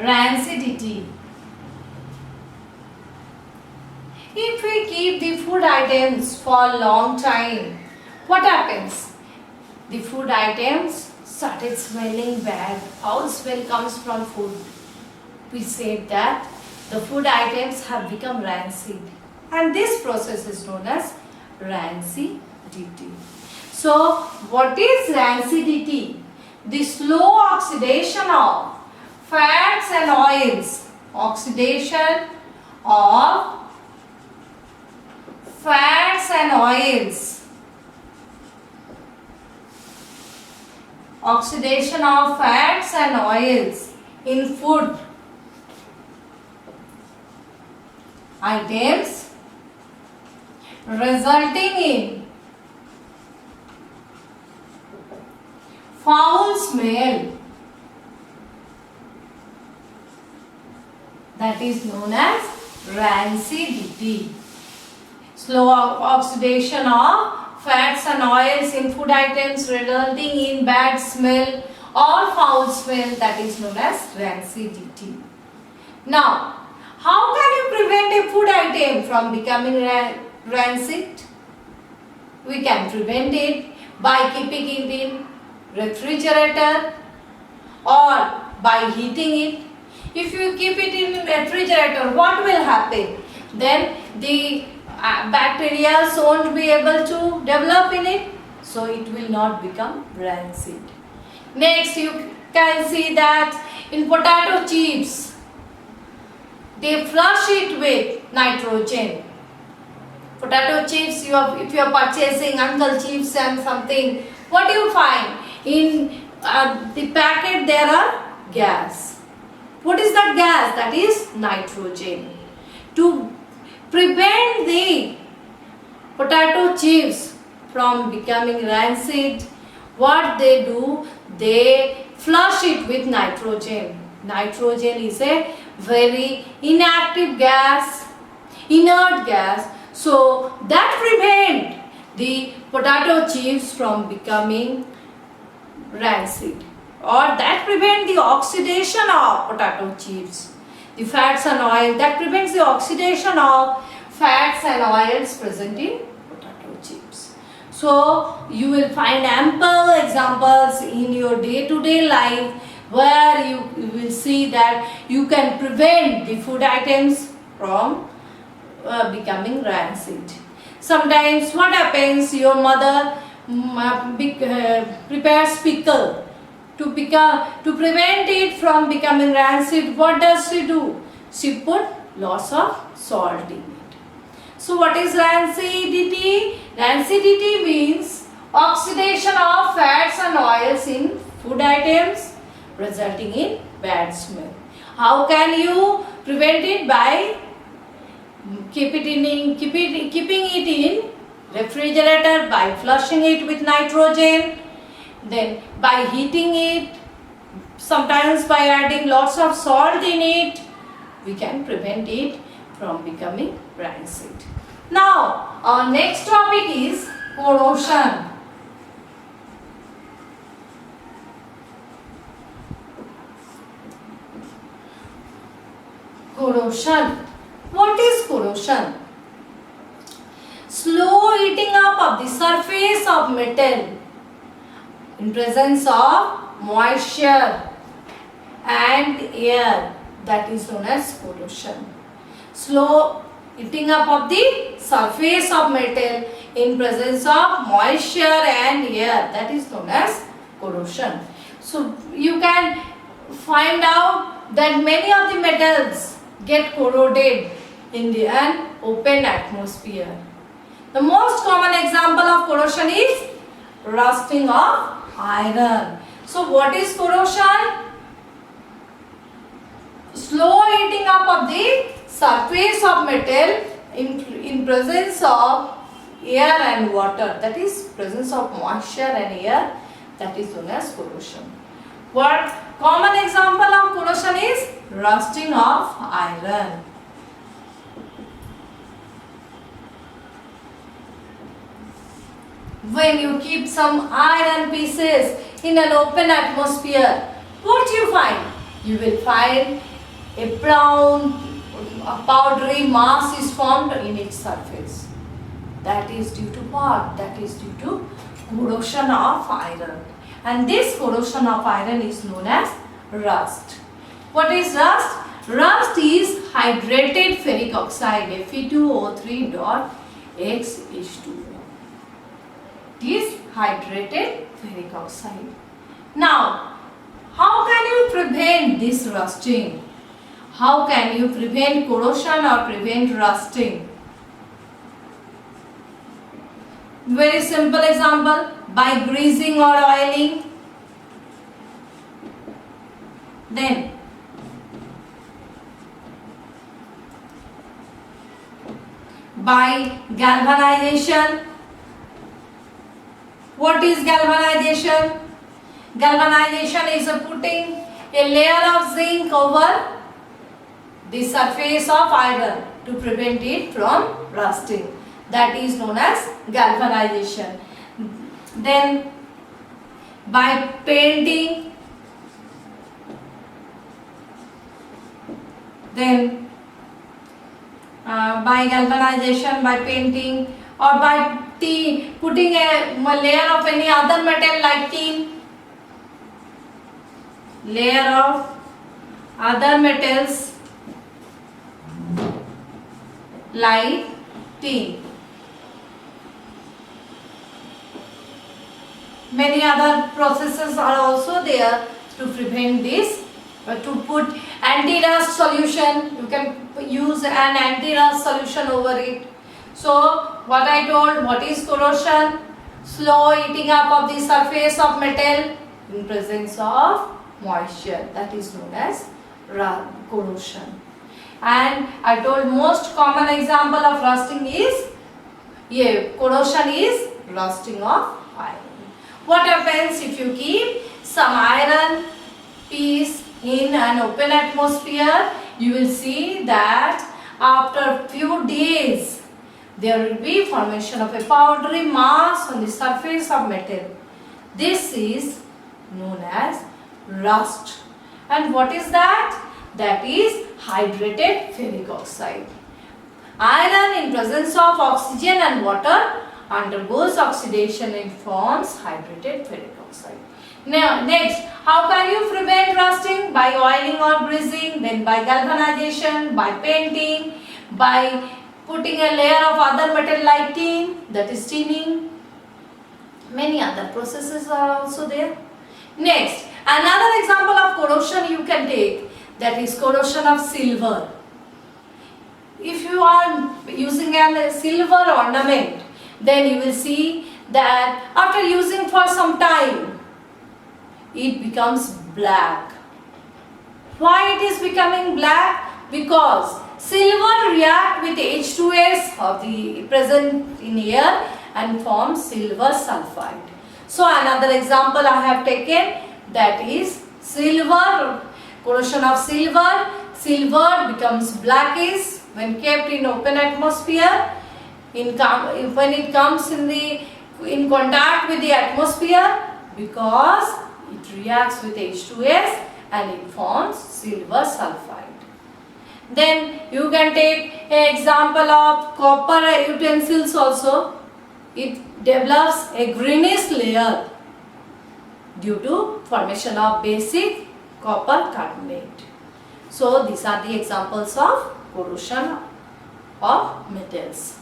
rancidity. If we keep the food items for a long time, what happens? The food items started smelling bad. Foul smell comes from food. We said that the food items have become rancid, and this process is known as rancidity. So, what is rancidity? The slow oxidation of fats and oils. Oxidation of fats and oils. Oxidation of fats and oils in food items resulting in foul smell, that is known as rancidity. Slow oxidation of fats and oils in food items resulting in bad smell or foul smell, that is known as rancidity. Now, how can you prevent a food item from becoming rancid? We can prevent it by keeping it in refrigerator or by heating it. If you keep it in refrigerator, what will happen? Then the bacteria won't be able to develop in it, so it will not become rancid. Next, you can see that in potato chips, they flush it with nitrogen. Potato chips, if you are purchasing Uncle Chips and something, what do you find? In the packet there are gas. What is that gas? That is nitrogen. To prevent the potato chips from becoming rancid, what they do, they flush it with nitrogen. Nitrogen is a very inactive gas, inert gas, so that prevent the potato chips from becoming rancid, or that prevent the oxidation of potato chips. The fats and oil, that prevents the oxidation of fats and oils present in potato chips. So you will find ample examples in your day-to-day life where you will see that you can prevent the food items from becoming rancid. Sometimes what happens, your mother prepares pickle to prevent it from becoming rancid. What does she do? She put lots of salt in it. So what is rancidity? Rancidity means oxidation of fats and oils in food items resulting in bad smell. How can you prevent it? By keeping it in refrigerator, by flushing it with nitrogen, then by heating it, sometimes by adding lots of salt in it, we can prevent it from becoming rancid. Now, our next topic is corrosion. Corrosion. What is corrosion? Slow eating up of the surface of metal in presence of moisture and air, that is known as corrosion. Slow eating up of the surface of metal in presence of moisture and air, that is known as corrosion. So you can find out that many of the metals get corroded in an open atmosphere. The most common example of corrosion is rusting of iron. So what is corrosion? Slow eating up of the surface of metal in presence of air and water, that is presence of moisture and air, that is known as corrosion. What common example of corrosion is rusting of iron. When you keep some iron pieces in an open atmosphere, what you find? You will find a brown powdery mass is formed in its surface. That is due to what? That is due to corrosion of iron. And this corrosion of iron is known as rust. What is rust? Rust is hydrated ferric oxide Fe2O3.X(H2O). It is hydrated ferric oxide. Now, how can you prevent this rusting? How can you prevent corrosion or prevent rusting? Very simple example, by greasing or oiling. Then by galvanization. What is galvanization? Galvanization is putting a layer of zinc over the surface of iron to prevent it from rusting. That is known as galvanization. Then by painting, then by galvanization, by painting, or by putting a layer of any other metal like tin, layer of other metals like tin. Many other processes are also there to prevent this. To put anti-rust solution, you can use an anti-rust solution over it. So what I told, what is corrosion? Slow eating up of the surface of metal in presence of moisture. That is known as corrosion. And I told most common example of rusting is, corrosion is rusting of iron. What happens if you keep some iron piece in an open atmosphere? You will see that after few days there will be formation of a powdery mass on the surface of metal. This is known as rust. And what is that? That is hydrated ferric oxide. Iron in presence of oxygen and water undergoes oxidation and forms hydrated ferric oxide. Now, next, how can you prevent rusting? By oiling or greasing, then by galvanization, by painting, by putting a layer of other metal like tin, that is tinning. Many other processes are also there. Next, another example of corrosion you can take, that is corrosion of silver. If you are using a silver ornament, then you will see that after using for some time, it becomes black. Why it is becoming black? Because silver react with H2S of the present in air and form silver sulfide. So another example I have taken, that is silver, corrosion of silver. Silver becomes blackish when kept in open atmosphere. When it comes in contact with the atmosphere, because it reacts with H2S and it forms silver sulfide. Then you can take an example of copper utensils also. It develops a greenish layer due to formation of basic copper carbonate. So these are the examples of corrosion of metals.